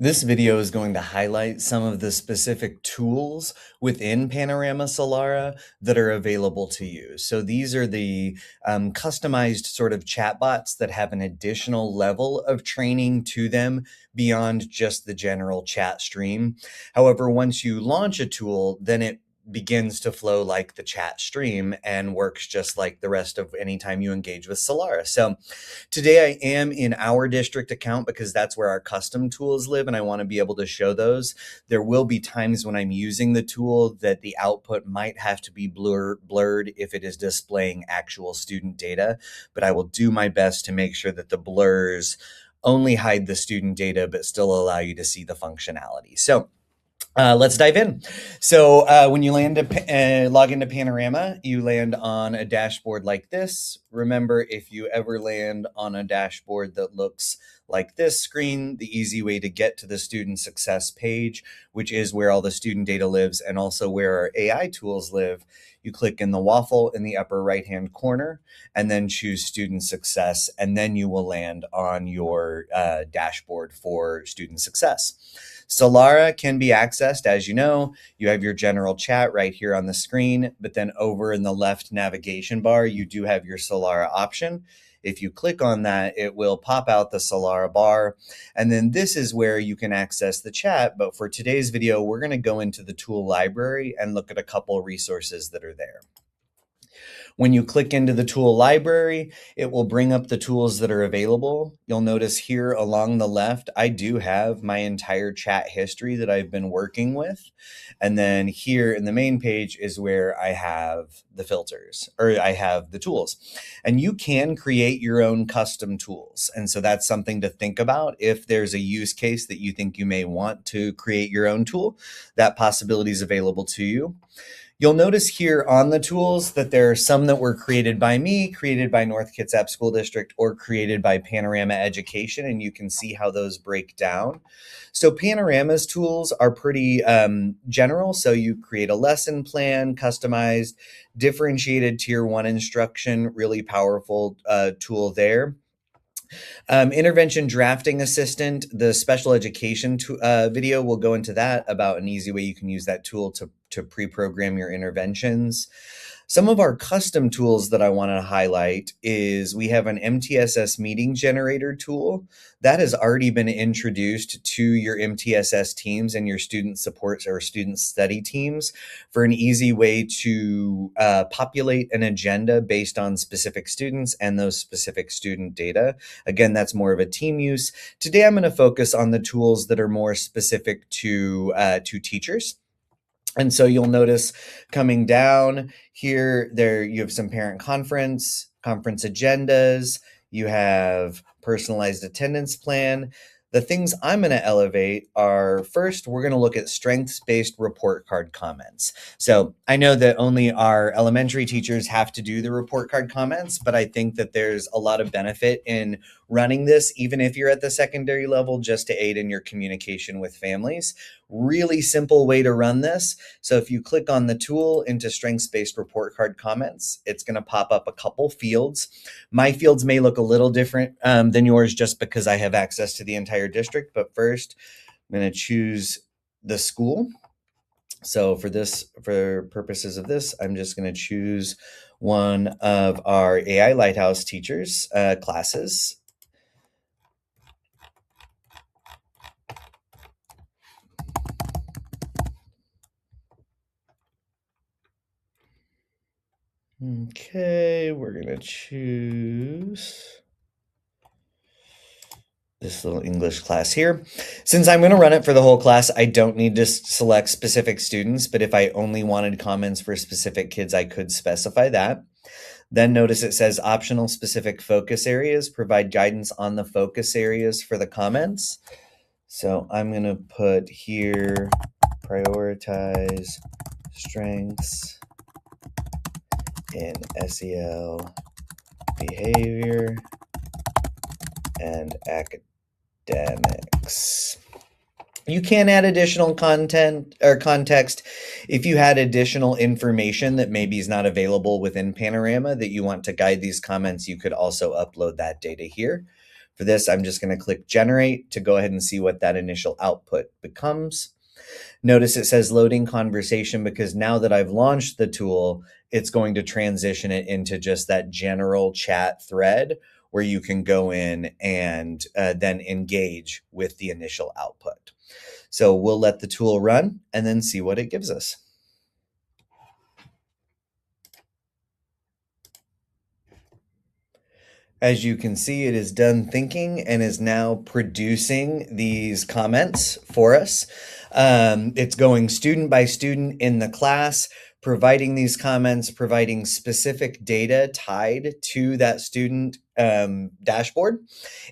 This video is going to highlight some of the specific tools within Panorama Solara that are available to you. So these are the customized sort of chatbots that have an additional level of training to them beyond just the general chat stream. However, once you launch a tool, then it begins to flow like the chat stream and works just like the rest of any time you engage with Solara. So today I am in our district account because that's where our custom tools live, and I want to be able to show those. There will be times when I'm using the tool that the output might have to be blurred if it is displaying actual student data, but I will do my best to make sure that the blurs only hide the student data but still allow you to see the functionality. So let's dive in. So when you log into Panorama, you land on a dashboard like this. Remember, if you ever land on a dashboard that looks like this screen, the easy way to get to the student success page, which is where all the student data lives and also where our AI tools live, you click in the waffle in the upper right-hand corner and then choose student success, and then you will land on your dashboard for student success. Solara can be accessed, as you know. You have your general chat right here on the screen, but then over in the left navigation bar, you do have your Solara option. If you click on that, it will pop out the Solara bar. And then this is where you can access the chat. But for today's video, we're going to go into the tool library and look at a couple resources that are there. When you click into the tool library, it will bring up the tools that are available. You'll notice here along the left, I do have my entire chat history that I've been working with. And then here in the main page is where I have the filters, or I have the tools. And you can create your own custom tools. And so that's something to think about. If there's a use case that you think you may want to create your own tool, that possibility is available to you. You'll notice here on the tools that there are some that were created by me, created by North Kitsap School District, or created by Panorama Education, and you can see how those break down. So Panorama's tools are pretty general. So you create a lesson plan, customized, differentiated tier 1 instruction, really powerful tool there. Intervention drafting assistant, the special education video will go into that about an easy way you can use that tool to pre-program your interventions. Some of our custom tools that I want to highlight is we have an MTSS meeting generator tool that has already been introduced to your MTSS teams and your student supports or student study teams for an easy way to populate an agenda based on specific students and those specific student data. Again, that's more of a team use. Today, I'm going to focus on the tools that are more specific to teachers. And so you'll notice coming down here, there you have some parent conference agendas, you have personalized attendance plan. The things I'm going to elevate are, first, we're going to look at strengths-based report card comments. So I know that only our elementary teachers have to do the report card comments, but I think that there's a lot of benefit in running this, even if you're at the secondary level, just to aid in your communication with families. Really simple way to run this. So if you click on the tool into strengths-based report card comments, it's going to pop up a couple fields. My fields may look a little different than yours just because I have access to the entire district. But first, I'm going to choose the school. So for purposes of this, I'm just going to choose one of our AI Lighthouse teachers classes. Okay, we're going to choose this little English class here. Since I'm going to run it for the whole class, I don't need to select specific students, but if I only wanted comments for specific kids, I could specify that. Then notice it says optional specific focus areas, provide guidance on the focus areas for the comments. So I'm going to put here, prioritize strengths in SEL behavior and academics. You can add additional content or context if you had additional information that maybe is not available within Panorama that you want to guide these comments. You could also upload that data here. For this, I'm just going to click generate to go ahead and see what that initial output becomes. Notice it says loading conversation because now that I've launched the tool, it's going to transition it into just that general chat thread where you can go in and then engage with the initial output. So we'll let the tool run and then see what it gives us. As you can see, it is done thinking and is now producing these comments for us. It's going student by student in the class, providing these comments, providing specific data tied to that student dashboard,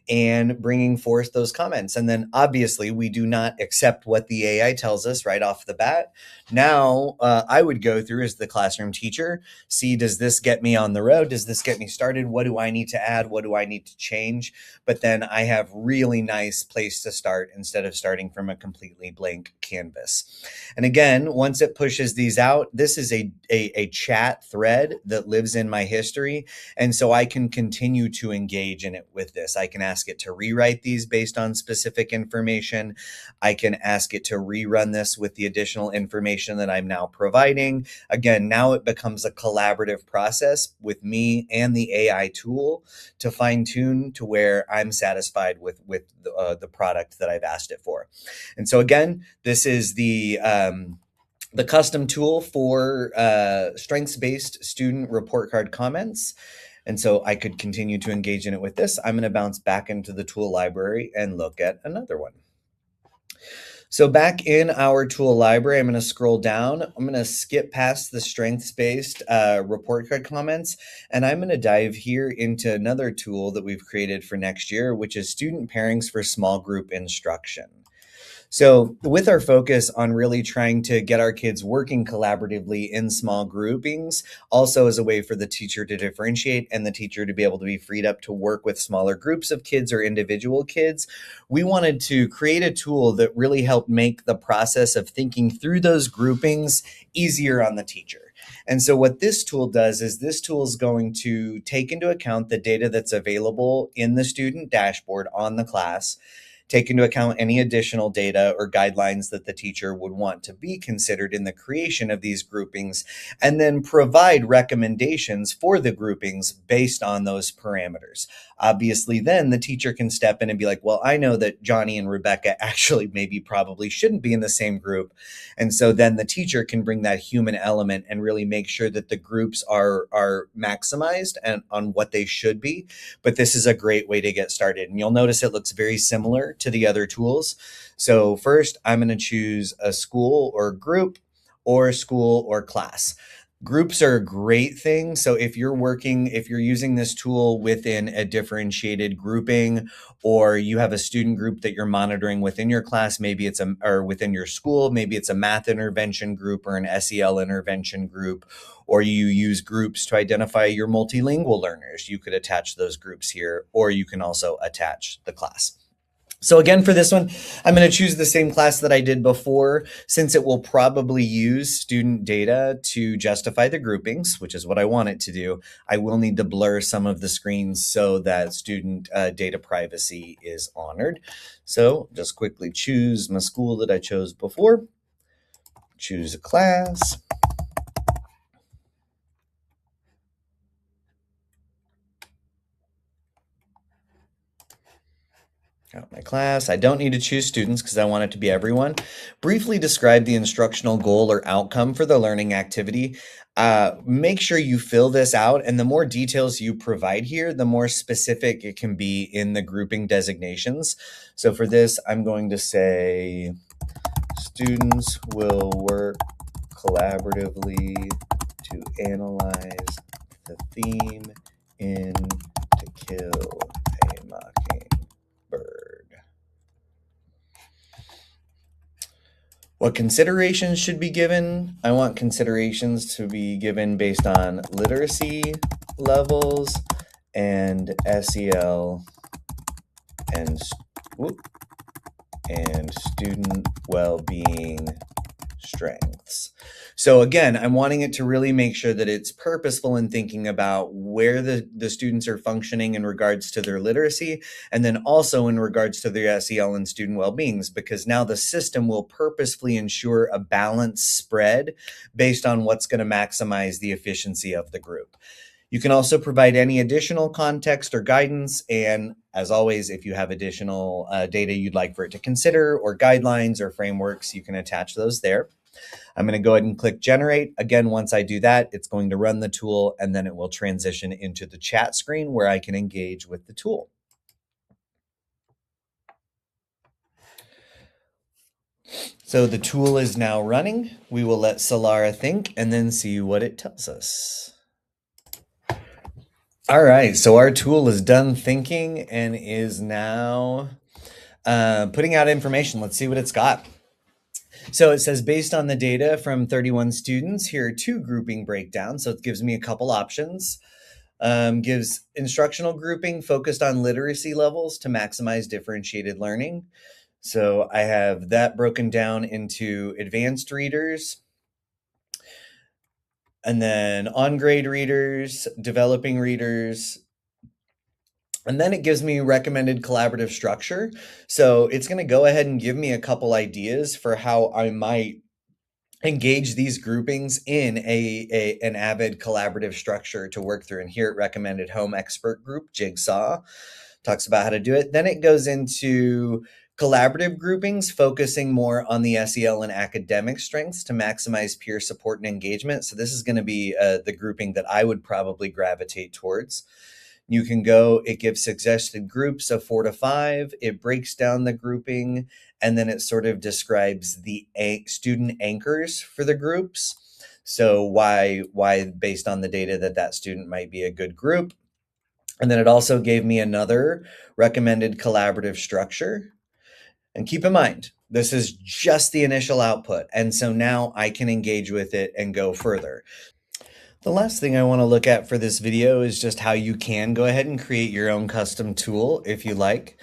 and bringing forth those comments. And then obviously we do not accept what the AI tells us right off the bat. Now I would go through as the classroom teacher, see, does this get me on the road? Does this get me started? What do I need to add? What do I need to change? But then I have really nice place to start instead of starting from a completely blank canvas. And again, once it pushes these out, this is a chat thread that lives in my history. And so I can continue to engage in it with this. I can ask it to rewrite these based on specific information. I can ask it to rerun this with the additional information that I'm now providing. Again, now it becomes a collaborative process with me and the AI tool to fine tune to where I'm satisfied with the product that I've asked it for. And so again, this is the custom tool for strengths-based student report card comments. And so I could continue to engage in it with this. I'm going to bounce back into the tool library and look at another one. So back in our tool library, I'm going to scroll down. I'm going to skip past the strengths-based report card comments, and I'm going to dive here into another tool that we've created for next year, which is student pairings for small group instruction. So with our focus on really trying to get our kids working collaboratively in small groupings, also as a way for the teacher to differentiate and the teacher to be able to be freed up to work with smaller groups of kids or individual kids, we wanted to create a tool that really helped make the process of thinking through those groupings easier on the teacher. And so what this tool does is this tool is going to take into account the data that's available in the student dashboard on the class, take into account any additional data or guidelines that the teacher would want to be considered in the creation of these groupings, and then provide recommendations for the groupings based on those parameters. Obviously, then the teacher can step in and be like, well, I know that Johnny and Rebecca actually maybe probably shouldn't be in the same group. And so then the teacher can bring that human element and really make sure that the groups are maximized and on what they should be. But this is a great way to get started. And you'll notice it looks very similar to the other tools. So first, I'm going to choose a school or group or school or class. Groups are a great thing. So if you're using this tool within a differentiated grouping, or you have a student group that you're monitoring within your class, maybe it's or within your school, maybe it's a math intervention group or an SEL intervention group, or you use groups to identify your multilingual learners, you could attach those groups here, or you can also attach the class. So again, for this one, I'm going to choose the same class that I did before, since it will probably use student data to justify the groupings, which is what I want it to do. I will need to blur some of the screens so that student data privacy is honored. So just quickly choose my school that I chose before, choose a class. Got my class. I don't need to choose students because I want it to be everyone. Briefly describe the instructional goal or outcome for the learning activity. Make sure you fill this out, and the more details you provide here, the more specific it can be in the grouping designations. So for this, I'm going to say students will work collaboratively to analyze the theme in To Kill a Mockingbird. What considerations should be given? I want considerations to be given based on literacy levels and SEL and student well-being strengths. So again, I'm wanting it to really make sure that it's purposeful in thinking about where the students are functioning in regards to their literacy, and then also in regards to their SEL and student well-beings, because now the system will purposefully ensure a balanced spread based on what's going to maximize the efficiency of the group. You can also provide any additional context or guidance. And as always, if you have additional data you'd like for it to consider, or guidelines or frameworks, you can attach those there. I'm going to go ahead and click generate. Again, once I do that, it's going to run the tool, and then it will transition into the chat screen where I can engage with the tool. So the tool is now running. We will let Solara think and then see what it tells us. All right, so our tool is done thinking and is now putting out information. Let's see what it's got. So it says, based on the data from 31 students, here are 2 grouping breakdowns. So it gives me a couple options. Gives instructional grouping focused on literacy levels to maximize differentiated learning. So I have that broken down into advanced readers, and then on-grade readers, developing readers, and then it gives me recommended collaborative structure. So it's going to go ahead and give me a couple ideas for how I might engage these groupings in an Avid collaborative structure to work through. And here it recommended home expert group, Jigsaw, talks about how to do it. Then it goes into collaborative groupings, focusing more on the SEL and academic strengths to maximize peer support and engagement. So this is going to be the grouping that I would probably gravitate towards. You can go, it gives suggested groups of 4 to 5. It breaks down the grouping, and then it sort of describes the student anchors for the groups. So why based on the data that student might be a good group. And then it also gave me another recommended collaborative structure. And keep in mind, this is just the initial output. And so now I can engage with it and go further. The last thing I want to look at for this video is just how you can go ahead and create your own custom tool if you like.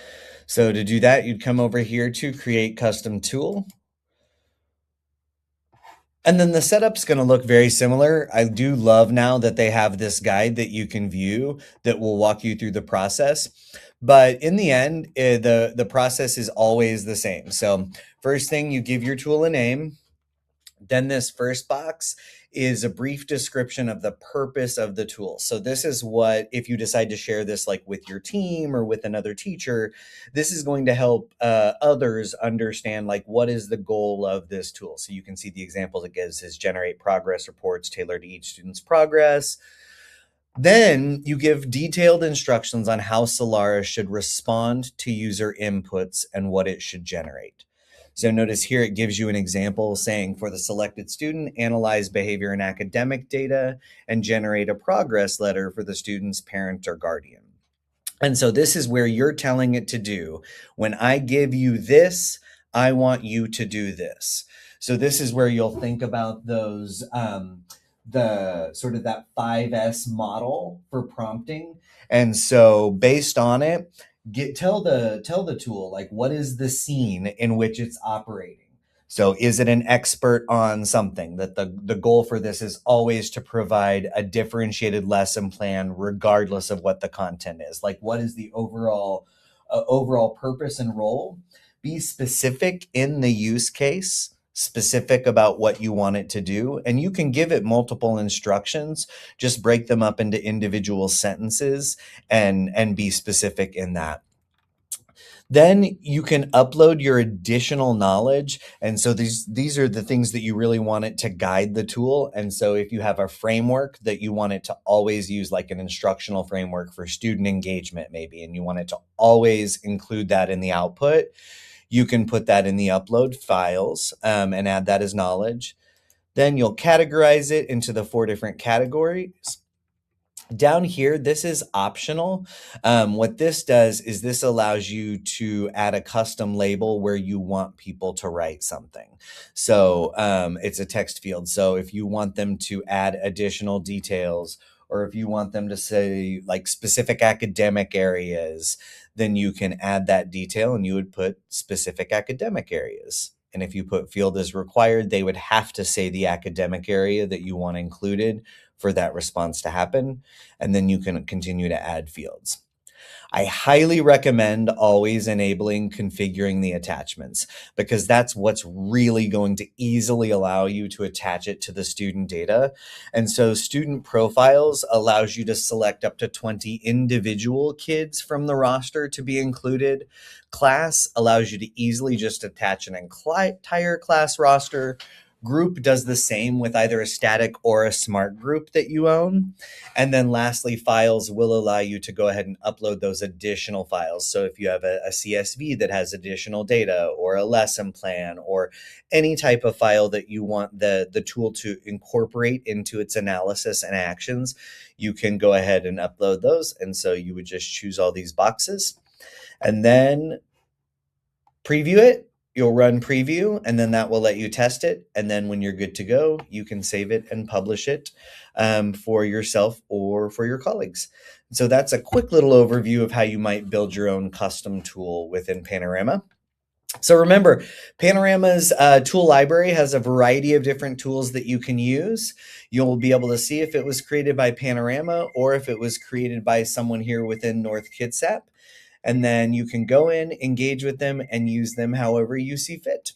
So to do that, you'd come over here to create custom tool. And then the setup's going to look very similar. I do love now that they have this guide that you can view that will walk you through the process. But in the end, the process is always the same. So first thing, you give your tool a name. Then this first box is a brief description of the purpose of the tool. So this is what, if you decide to share this like with your team or with another teacher, this is going to help others understand like what is the goal of this tool. So you can see the examples it gives is generate progress reports tailored to each student's progress. Then you give detailed instructions on how Solara should respond to user inputs and what it should generate. So notice here it gives you an example saying for the selected student, analyze behavior and academic data and generate a progress letter for the student's parent or guardian. And so this is where you're telling it to do. When I give you this, I want you to do this. So this is where you'll think about those, the sort of that 5S model for prompting. And so based on it, tell the tool like what is the scene in which it's operating. So is it an expert on something that the goal for this is always to provide a differentiated lesson plan regardless of what the content is? Like what is the overall purpose and role? Be specific in the use case, specific about what you want it to do, and you can give it multiple instructions. Just break them up into individual sentences and be specific in that. Then you can upload your additional knowledge. And so these are the things that you really want it to guide the tool. And so if you have a framework that you want it to always use, like an instructional framework for student engagement maybe, and you want it to always include that in the output, you can put that in the upload files and add that as knowledge. Then you'll categorize it into the 4 different categories. Down here, this is optional. What this does is this allows you to add a custom label where you want people to write something. So it's a text field. So if you want them to add additional details, or if you want them to say like specific academic areas, then you can add that detail and you would put specific academic areas And if you put field as required, they would have to say the academic area that you want included for that response to happen. And then you can continue to add fields. I highly recommend always enabling configuring the attachments, because that's what's really going to easily allow you to attach it to the student data. And so student profiles allows you to select up to 20 individual kids from the roster to be included. Class allows you to easily just attach an entire class roster. Group does the same with either a static or a smart group that you own. And then lastly, files will allow you to go ahead and upload those additional files. So if you have a CSV that has additional data, or a lesson plan, or any type of file that you want the tool to incorporate into its analysis and actions, you can go ahead and upload those. And so you would just choose all these boxes and then preview it. You'll run preview, and then that will let you test it. And then when you're good to go, you can save it and publish it for yourself or for your colleagues. So that's a quick little overview of how you might build your own custom tool within Panorama. So remember, Panorama's tool library has a variety of different tools that you can use. You'll be able to see if it was created by Panorama or if it was created by someone here within North Kitsap. And then you can go in, engage with them, and use them however you see fit.